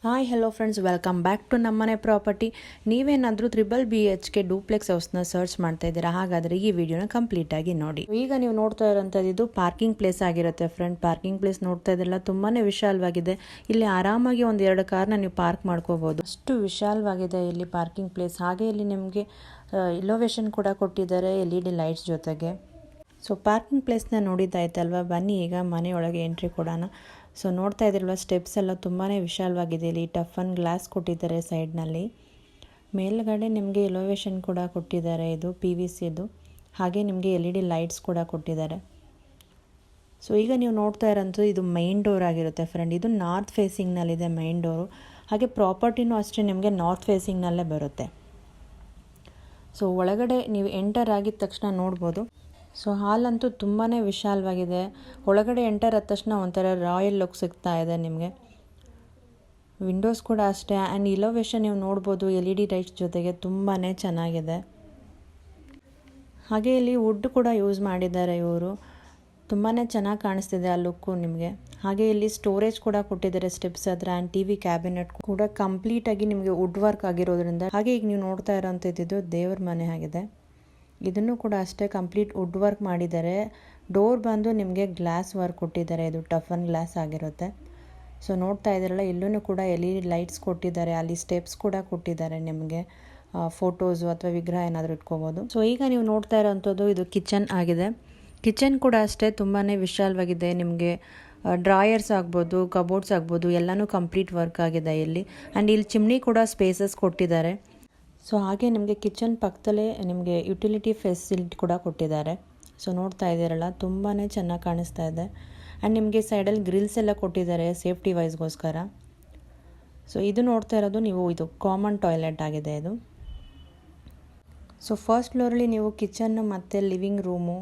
Hi hello friends, welcome back to ನಮ್ಮನೆ property. ನೀವೇನಾದರೂ BHK duplex ಹೌಸ್ನ ಸರ್ಚ್ ಮಾಡ್ತಾ ಇದ್ದೀರಾ? ಹಾಗಾದರೆ ಈ ವಿಡಿಯೋನ ಕಂಪ್ಲೀಟಾಗಿ ನೋಡಿ. ಈಗ ನೀವು ನೋಡ್ತಾ ಇರೋಂಥದ್ದು ಇದು ಪಾರ್ಕಿಂಗ್ ಪ್ಲೇಸ್ ಆಗಿರುತ್ತೆ ಫ್ರೆಂಡ್. ಪಾರ್ಕಿಂಗ್ ಪ್ಲೇಸ್ ನೋಡ್ತಾ ಇದ್ರಲ್ಲ, ತುಂಬಾ ವಿಶಾಲವಾಗಿದೆ. ಇಲ್ಲಿ ಆರಾಮಾಗಿ ಒಂದು 2 ಕಾರ್ನ ನೀವು ಪಾರ್ಕ್ ಮಾಡ್ಕೋಬೋದು. ಅಷ್ಟು ವಿಶಾಲವಾಗಿದೆ ಇಲ್ಲಿ ಪಾರ್ಕಿಂಗ್ ಪ್ಲೇಸ್. ಹಾಗೆ ಇಲ್ಲಿ ನಿಮಗೆ ಇಲೋವೇಷನ್ ಕೂಡ ಕೊಟ್ಟಿದ್ದಾರೆ LED ಲೈಟ್ಸ್ ಜೊತೆಗೆ. ಸೊ ಪಾರ್ಕಿಂಗ್ ಪ್ಲೇಸ್ನ ನೋಡಿದ್ದಾಯ್ತಲ್ವ, ಬನ್ನಿ ಈಗ ಮನೆಯೊಳಗೆ ಎಂಟ್ರಿ ಕೊಡೋಣ. ಸೊ ನೋಡ್ತಾ ಇದ್ರಲ್ವ, ಸ್ಟೆಪ್ಸ್ ಎಲ್ಲ ತುಂಬಾ ವಿಶಾಲವಾಗಿದೆ. ಇಲ್ಲಿ ಟಫನ್ ಗ್ಲಾಸ್ ಕೊಟ್ಟಿದ್ದಾರೆ ಸೈಡ್ನಲ್ಲಿ. ಮೇಲ್ಗಡೆ ನಿಮಗೆ ಎಲಿವೇಷನ್ ಕೂಡ ಕೊಟ್ಟಿದ್ದಾರೆ, ಇದು PVCದು. ಹಾಗೆ ನಿಮಗೆ LED ಲೈಟ್ಸ್ ಕೂಡ ಕೊಟ್ಟಿದ್ದಾರೆ. ಸೊ ಈಗ ನೀವು ನೋಡ್ತಾ ಇರೋಂಥದ್ದು ಇದು ಮೈನ್ ಡೋರ್ ಆಗಿರುತ್ತೆ ಫ್ರೆಂಡ್. ಇದು ನಾರ್ತ್ ಫೇಸಿಂಗ್ನಲ್ಲಿದೆ ಮೈನ್ ಡೋರು. ಹಾಗೆ ಪ್ರಾಪರ್ಟಿನೂ ಅಷ್ಟೇ ನಿಮಗೆ ನಾರ್ತ್ ಫೇಸಿಂಗ್ನಲ್ಲೇ ಬರುತ್ತೆ. ಸೊ ಒಳಗಡೆ ನೀವು ಎಂಟರ್ ಆಗಿದ ತಕ್ಷಣ ನೋಡ್ಬೋದು. ಸೊ ಹಾಲ್ ಅಂತೂ ತುಂಬಾ ವಿಶಾಲವಾಗಿದೆ. ಒಳಗಡೆ ಎಂಟರ್ ಆದ ತಕ್ಷಣ ಒಂಥರ ರಾಯಲ್ ಲುಕ್ ಸಿಗ್ತಾ ಇದೆ ನಿಮಗೆ. ವಿಂಡೋಸ್ ಕೂಡ ಅಷ್ಟೇ. ಆ್ಯಂಡ್ ಇಲೋವೇಷನ್ ನೀವು ನೋಡ್ಬೋದು LED ಲೈಟ್ಸ್ ಜೊತೆಗೆ ತುಂಬಾ ಚೆನ್ನಾಗಿದೆ. ಹಾಗೆ ಇಲ್ಲಿ ವುಡ್ ಕೂಡ ಯೂಸ್ ಮಾಡಿದ್ದಾರೆ ಇವರು. ತುಂಬಾ ಚೆನ್ನಾಗಿ ಕಾಣಿಸ್ತಿದೆ ಆ ಲುಕ್ಕು ನಿಮಗೆ. ಹಾಗೆ ಇಲ್ಲಿ ಸ್ಟೋರೇಜ್ ಕೂಡ ಕೊಟ್ಟಿದ್ದಾರೆ ಸ್ಟೆಪ್ಸ್ ಹತ್ರ. ಆ್ಯಂಡ್ TV ಕ್ಯಾಬಿನೆಟ್ ಕೂಡ ಕಂಪ್ಲೀಟಾಗಿ ನಿಮಗೆ ವುಡ್ ವರ್ಕ್ ಆಗಿರೋದ್ರಿಂದ. ಹಾಗೆ ಈಗ ನೀವು ನೋಡ್ತಾ ಇರೋಂಥದ್ದು ದೇವ್ರ ಮನೆ ಆಗಿದೆ. ಇದನ್ನು ಕೂಡ ಅಷ್ಟೇ ಕಂಪ್ಲೀಟ್ ವುಡ್ ವರ್ಕ್ ಮಾಡಿದ್ದಾರೆ. ಡೋರ್ ಬಂದು ನಿಮಗೆ ಗ್ಲಾಸ್ ವರ್ಕ್ ಕೊಟ್ಟಿದ್ದಾರೆ. ಇದು ಟಫನ್ ಗ್ಲಾಸ್ ಆಗಿರುತ್ತೆ. ಸೊ ನೋಡ್ತಾ ಇದ್ದೀರಲ್ಲ, ಇಲ್ಲೂ ಕೂಡ LED ಲೈಟ್ಸ್ ಕೊಟ್ಟಿದ್ದಾರೆ. ಅಲ್ಲಿ ಸ್ಟೆಪ್ಸ್ ಕೂಡ ಕೊಟ್ಟಿದ್ದಾರೆ. ನಿಮಗೆ ಫೋಟೋಸು ಅಥವಾ ವಿಗ್ರಹ ಏನಾದರೂ ಇಟ್ಕೋಬೋದು. ಸೊ ಈಗ ನೀವು ನೋಡ್ತಾ ಇರೋವಂಥದ್ದು ಇದು ಕಿಚನ್ ಆಗಿದೆ. ಕಿಚನ್ ಕೂಡ ಅಷ್ಟೇ ತುಂಬಾ ವಿಶಾಲವಾಗಿದೆ. ನಿಮಗೆ ಡ್ರಾಯರ್ಸ್ ಆಗ್ಬೋದು, ಕಬೋರ್ಡ್ಸ್ ಆಗ್ಬೋದು, ಎಲ್ಲನೂ ಕಂಪ್ಲೀಟ್ ವರ್ಕ್ ಆಗಿದೆ ಇಲ್ಲಿ. ಆ್ಯಂಡ್ ಇಲ್ಲಿ ಚಿಮ್ನಿ ಕೂಡ ಸ್ಪೇಸಸ್ ಕೊಟ್ಟಿದ್ದಾರೆ. ಸೊ ಹಾಗೆ ನಿಮಗೆ ಕಿಚನ್ ಪಕ್ಕದಲ್ಲೇ ನಿಮಗೆ ಯುಟಿಲಿಟಿ ಫೆಸಿಲಿಟಿ ಕೂಡ ಕೊಟ್ಟಿದ್ದಾರೆ. ಸೊ ನೋಡ್ತಾ ಇದ್ದೀರಲ್ಲ, ತುಂಬಾ ಚೆನ್ನಾಗಿ ಕಾಣಿಸ್ತಾ ಇದೆ. ಆ್ಯಂಡ್ ನಿಮಗೆ ಸೈಡಲ್ಲಿ ಗ್ರಿಲ್ಸ್ ಎಲ್ಲ ಕೊಟ್ಟಿದ್ದಾರೆ ಸೇಫ್ಟಿ ವೈಸ್ಗೋಸ್ಕರ. ಸೊ ಇದು ನೋಡ್ತಾ ಇರೋದು ನೀವು ಇದು ಕಾಮನ್ ಟಾಯ್ಲೆಟ್ ಆಗಿದೆ ಇದು. ಸೊ ಫಸ್ಟ್ ಫ್ಲೋರಲ್ಲಿ ನೀವು ಕಿಚನ್ನು ಮತ್ತು ಲಿವಿಂಗ್ ರೂಮು,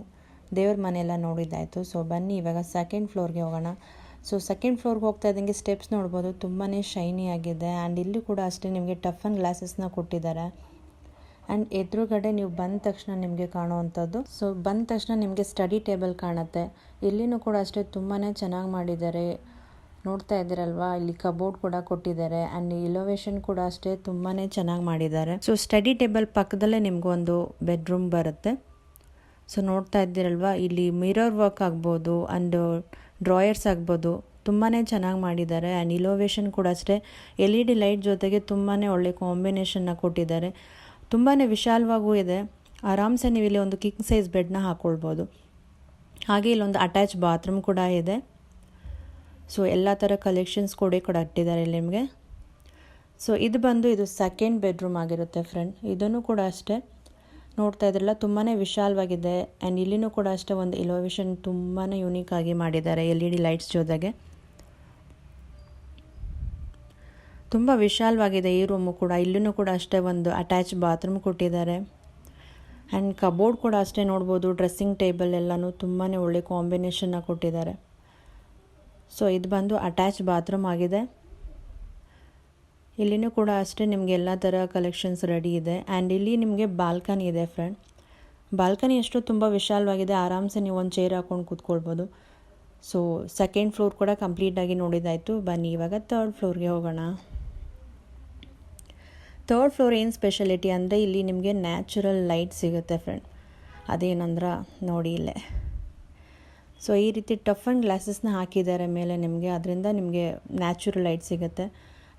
ದೇವ್ರ ಮನೆಯೆಲ್ಲ ನೋಡಿದ್ದಾಯಿತು. ಸೊ ಬನ್ನಿ ಇವಾಗ ಸೆಕೆಂಡ್ ಫ್ಲೋರ್ಗೆ ಹೋಗೋಣ. ಸೊ ಸೆಕೆಂಡ್ ಫ್ಲೋರ್ಗೆ ಹೋಗ್ತಾ ಇದ್ದಂಗೆ ಸ್ಟೆಪ್ಸ್ ನೋಡ್ಬೋದು, ತುಂಬಾ ಶೈನಿ ಆಗಿದೆ. ಆ್ಯಂಡ್ ಇಲ್ಲೂ ಕೂಡ ಅಷ್ಟೇ ನಿಮಗೆ ಟಫನ್ ಗ್ಲಾಸಸ್ನ ಕೊಟ್ಟಿದ್ದಾರೆ. ಆ್ಯಂಡ್ ಎದುರುಗಡೆ ನೀವು ಬಂದ ತಕ್ಷಣ ನಿಮಗೆ ಕಾಣುವಂಥದ್ದು, ಸೊ ಬಂದ ತಕ್ಷಣ ನಿಮಗೆ ಸ್ಟಡಿ ಟೇಬಲ್ ಕಾಣುತ್ತೆ. ಇಲ್ಲಿನೂ ಕೂಡ ಅಷ್ಟೇ ತುಂಬಾ ಚೆನ್ನಾಗಿ ಮಾಡಿದ್ದಾರೆ. ನೋಡ್ತಾ ಇದ್ದೀರಲ್ವಾ, ಇಲ್ಲಿ ಕಬೋರ್ಡ್ ಕೂಡ ಕೊಟ್ಟಿದ್ದಾರೆ. ಆ್ಯಂಡ್ ಇಲೋವೇಷನ್ ಕೂಡ ಅಷ್ಟೇ ತುಂಬಾ ಚೆನ್ನಾಗಿ ಮಾಡಿದ್ದಾರೆ. ಸೊ ಸ್ಟಡಿ ಟೇಬಲ್ ಪಕ್ಕದಲ್ಲೇ ನಿಮಗೊಂದು ಬೆಡ್ರೂಮ್ ಬರುತ್ತೆ. ಸೊ ನೋಡ್ತಾ ಇದ್ದೀರಲ್ವಾ, ಇಲ್ಲಿ ಮಿರರ್ ವರ್ಕ್ ಆಗ್ಬೋದು ಆ್ಯಂಡ್ ಡ್ರಾಯರ್ಸ್ ಆಗ್ಬೋದು, ತುಂಬಾ ಚೆನ್ನಾಗಿ ಮಾಡಿದ್ದಾರೆ. ಆ್ಯಂಡ್ ಇಲೋವೇಷನ್ ಕೂಡ ಅಷ್ಟೇ LED ಲೈಟ್ ಜೊತೆಗೆ ತುಂಬಾ ಒಳ್ಳೆ ಕಾಂಬಿನೇಷನ್ನ ಕೊಟ್ಟಿದ್ದಾರೆ. ತುಂಬಾ ವಿಶಾಲವಾಗೂ ಇದೆ. ಆರಾಮ್ಸೆ ನೀವು ಇಲ್ಲಿ ಒಂದು ಕಿಂಗ್ ಸೈಜ್ ಬೆಡ್ನ ಹಾಕ್ಕೊಳ್ಬೋದು. ಹಾಗೆ ಇಲ್ಲೊಂದು ಅಟ್ಯಾಚ್ ಬಾತ್ರೂಮ್ ಕೂಡ ಇದೆ. ಸೊ ಎಲ್ಲ ಥರ ಕಲೆಕ್ಷನ್ಸ್ ಕೂಡ ಇಟ್ಟಿದ್ದಾರೆ ಇಲ್ಲಿ ನಿಮಗೆ. ಸೊ ಇದು ಸೆಕೆಂಡ್ ಬೆಡ್ರೂಮ್ ಆಗಿರುತ್ತೆ ಫ್ರೆಂಡ್. ಇದನ್ನು ಕೂಡ ಅಷ್ಟೇ ನೋಡ್ತಾ ಇದ್ರಲ್ಲ, ತುಂಬಾ ವಿಶಾಲವಾಗಿದೆ. ಆ್ಯಂಡ್ ಇಲ್ಲಿನೂ ಕೂಡ ಅಷ್ಟೇ ಒಂದು ಇಲೋವೇಷನ್ ತುಂಬಾ ಯೂನಿಕ್ ಆಗಿ ಮಾಡಿದ್ದಾರೆ LED ಲೈಟ್ಸ್ ಜೊತೆಗೆ. ತುಂಬ ವಿಶಾಲವಾಗಿದೆ ಈ ರೂಮು ಕೂಡ. ಇಲ್ಲೂ ಕೂಡ ಅಷ್ಟೇ ಒಂದು ಅಟ್ಯಾಚ್ ಬಾತ್ರೂಮ್ ಕೊಟ್ಟಿದ್ದಾರೆ. ಆ್ಯಂಡ್ ಕಬೋರ್ಡ್ ಕೂಡ ಅಷ್ಟೇ ನೋಡ್ಬೋದು. ಡ್ರೆಸ್ಸಿಂಗ್ ಟೇಬಲ್ ಎಲ್ಲನೂ ತುಂಬಾ ಒಳ್ಳೆ ಕಾಂಬಿನೇಷನ್ನ ಕೊಟ್ಟಿದ್ದಾರೆ. ಸೊ ಇದು ಬಂದು ಅಟ್ಯಾಚ್ ಬಾತ್ರೂಮ್ ಆಗಿದೆ. ಇಲ್ಲಿನೂ ಕೂಡ ಅಷ್ಟೇ ನಿಮಗೆ ಎಲ್ಲ ಥರ ಕಲೆಕ್ಷನ್ಸ್ ರೆಡಿ ಇದೆ. ಆ್ಯಂಡ್ ಇಲ್ಲಿ ನಿಮಗೆ ಬಾಲ್ಕನಿ ಇದೆ ಫ್ರೆಂಡ್. ಬಾಲ್ಕನಿ ಅಷ್ಟು ತುಂಬ ವಿಶಾಲವಾಗಿದೆ. ಆರಾಮ್ಸೆ ನೀವು ಒಂದು ಚೇರ್ ಹಾಕ್ಕೊಂಡು ಕೂತ್ಕೊಳ್ಬೋದು. ಸೊ ಸೆಕೆಂಡ್ ಫ್ಲೋರ್ ಕೂಡ ಕಂಪ್ಲೀಟಾಗಿ ನೋಡಿದ್ದಾಯಿತು. ಬನ್ನಿ ಇವಾಗ ಥರ್ಡ್ ಫ್ಲೋರ್ಗೆ ಹೋಗೋಣ. ಥರ್ಡ್ ಫ್ಲೋರ್ ಏನು ಸ್ಪೆಷಾಲಿಟಿ ಅಂದರೆ ಇಲ್ಲಿ ನಿಮಗೆ ನ್ಯಾಚುರಲ್ ಲೈಟ್ ಸಿಗುತ್ತೆ ಫ್ರೆಂಡ್. ಅದೇನಂದ್ರೆ ನೋಡಿ ಇಲ್ಲೇ. ಸೊ ಈ ರೀತಿ ಟಫನ್ ಗ್ಲಾಸಸ್ನ ಹಾಕಿದ್ದಾರೆ ಮೇಲೆ ನಿಮಗೆ, ಅದರಿಂದ ನಿಮಗೆ ನ್ಯಾಚುರಲ್ ಲೈಟ್ ಸಿಗುತ್ತೆ.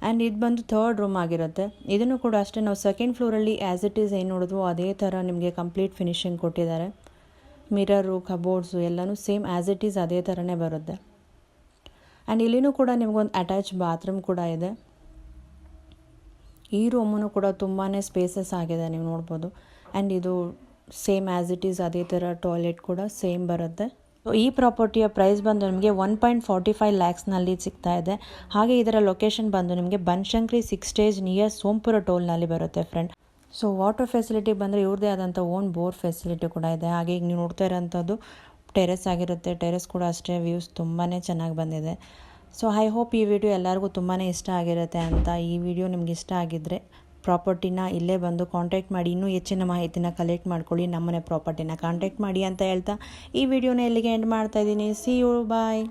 ಆ್ಯಂಡ್ ಇದು ಬಂದು ಥರ್ಡ್ ರೂಮ್ ಆಗಿರುತ್ತೆ. ಇದನ್ನು ಕೂಡ ಅಷ್ಟೇ ನಾವು ಸೆಕೆಂಡ್ ಫ್ಲೋರಲ್ಲಿ ಆ್ಯಸ್ ಇಟ್ ಈಸ್ ಏನು ನೋಡಿದ್ವೋ ಅದೇ ಥರ ನಿಮಗೆ ಕಂಪ್ಲೀಟ್ ಫಿನಿಶಿಂಗ್ ಕೊಟ್ಟಿದ್ದಾರೆ. ಮಿರರು, ಕಬೋರ್ಡ್ಸು ಎಲ್ಲನೂ ಸೇಮ್ ಆ್ಯಸ್ ಇಟ್ ಈಸ್ ಅದೇ ಥರನೇ ಬರುತ್ತೆ. ಆ್ಯಂಡ್ ಇಲ್ಲಿನೂ ಕೂಡ ನಿಮಗೊಂದು ಅಟ್ಯಾಚ್ ಬಾತ್ರೂಮ್ ಕೂಡ ಇದೆ. ಈ ರೂಮೂ ಕೂಡ ತುಂಬಾ ಸ್ಪೇಸಸ್ ಆಗಿದೆ, ನೀವು ನೋಡ್ಬೋದು. ಆ್ಯಂಡ್ ಇದು ಸೇಮ್ ಆ್ಯಸ್ ಇಟ್ ಈಸ್ ಅದೇ ಥರ ಟಾಯ್ಲೆಟ್ ಕೂಡ ಸೇಮ್ ಬರುತ್ತೆ. ಸೊ ಈ ಪ್ರಾಪರ್ಟಿಯ ಪ್ರೈಸ್ ಬಂದು ನಿಮಗೆ 1.45 ಲ್ಯಾಕ್ಸ್ನಲ್ಲಿ ಸಿಗ್ತಾ ಇದೆ. ಹಾಗೆ ಇದರ ಲೊಕೇಶನ್ ಬಂದು ನಿಮಗೆ ಬನಶಂಕರಿ 6 ಸ್ಟೇಜ್ ನಿಯರ್ ಸೋಂಪುರ ಟೋಲ್ನಲ್ಲಿ ಬರುತ್ತೆ ಫ್ರೆಂಡ್. ಸೊ ವಾಟರ್ ಫೆಸಿಲಿಟಿ ಬಂದರೆ ಇವ್ರದ್ದೇ ಆದಂಥ ಓನ್ ಬೋರ್ ಫೆಸಿಲಿಟಿ ಕೂಡ ಇದೆ. ಹಾಗೆ ಈಗ ನೀವು ನೋಡ್ತಾ ಇರೋಂಥದ್ದು ಟೆರೆಸ್ ಆಗಿರುತ್ತೆ. ಟೆರೆಸ್ ಕೂಡ ಅಷ್ಟೇ ವ್ಯೂಸ್ ತುಂಬಾ ಚೆನ್ನಾಗಿ ಬಂದಿದೆ. ಸೊ ಐ ಹೋಪ್ ಈ ವಿಡಿಯೋ ಎಲ್ಲರಿಗೂ ತುಂಬಾ ಇಷ್ಟ ಆಗಿರುತ್ತೆ ಅಂತ. ಈ ವಿಡಿಯೋ ನಿಮ್ಗೆ ಇಷ್ಟ ಆಗಿದ್ದರೆ ಪ್ರಾಪರ್ಟಿನ ಇಲ್ಲೇ ಬಂದು ಕಾಂಟ್ಯಾಕ್ಟ್ ಮಾಡಿ, ಇನ್ನೂ ಹೆಚ್ಚಿನ ಮಾಹಿತಿನ ಕಲೆಕ್ಟ್ ಮಾಡ್ಕೊಳ್ಳಿ. ನಮ್ಮನೆ ಪ್ರಾಪರ್ಟಿನ ಕಾಂಟ್ಯಾಕ್ಟ್ ಮಾಡಿ ಅಂತ ಹೇಳ್ತಾ ಈ ವಿಡಿಯೋನ ಇಲ್ಲಿಗೆ ಎಂಡ್ ಮಾಡ್ತಾಯಿದ್ದೀನಿ. See you, bye.